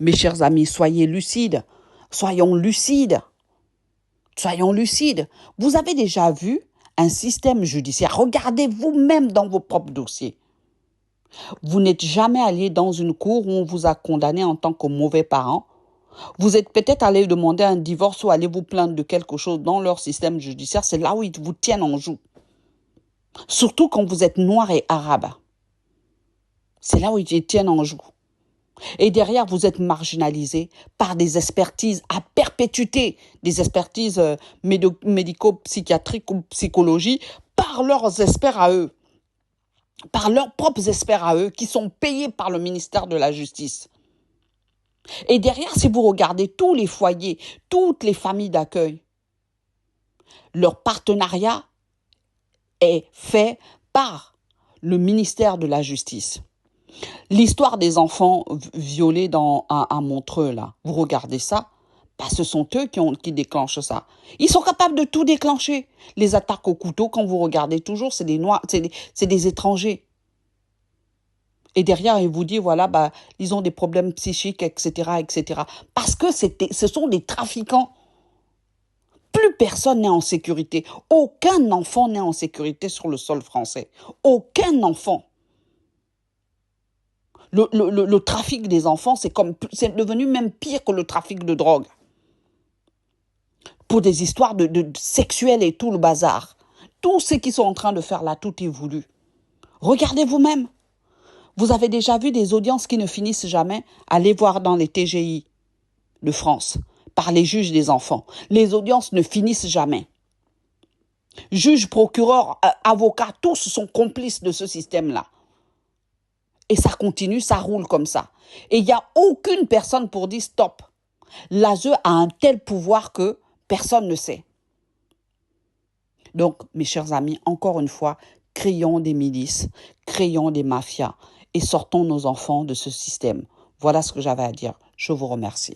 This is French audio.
Mes chers amis, soyez lucides. Soyons lucides. Soyons lucides. Vous avez déjà vu un système judiciaire. Regardez vous-même dans vos propres dossiers. Vous n'êtes jamais allé dans une cour où on vous a condamné en tant que mauvais parent. Vous êtes peut-être allé demander un divorce ou aller vous plaindre de quelque chose dans leur système judiciaire. C'est là où ils vous tiennent en joue. Surtout quand vous êtes noir et arabe. C'est là où ils te tiennent en joue. Et derrière, vous êtes marginalisé par des expertises à perpétuité, des expertises médico-psychiatriques ou psychologie, par leurs experts à eux, par leurs propres experts à eux, qui sont payés par le ministère de la Justice. Et derrière, si vous regardez tous les foyers, toutes les familles d'accueil, leur partenariat est fait par le ministère de la Justice. L'histoire des enfants violés à Montreux, là, vous regardez ça, ce sont eux qui déclenchent ça. Ils sont capables de tout déclencher. Les attaques au couteau, quand vous regardez toujours, c'est des noirs, c'est des étrangers. Et derrière, ils vous disent, voilà, ils ont des problèmes psychiques, etc., etc. Parce que ce sont des trafiquants. Plus personne n'est en sécurité. Aucun enfant n'est en sécurité sur le sol français. Aucun enfant. Le trafic des enfants, c'est devenu même pire que le trafic de drogue. Pour des histoires de sexuelles et tout le bazar. Tout ce qu'ils sont en train de faire là, tout est voulu. Regardez vous-même. Vous avez déjà vu des audiences qui ne finissent jamais? Allez voir dans les TGI de France, par les juges des enfants. Les audiences ne finissent jamais. Juges, procureurs, avocats, tous sont complices de ce système-là. Et ça continue, ça roule comme ça. Et il n'y a aucune personne pour dire stop. L'ASE a un tel pouvoir que personne ne sait. Donc, mes chers amis, encore une fois, créons des milices, créons des mafias et sortons nos enfants de ce système. Voilà ce que j'avais à dire. Je vous remercie.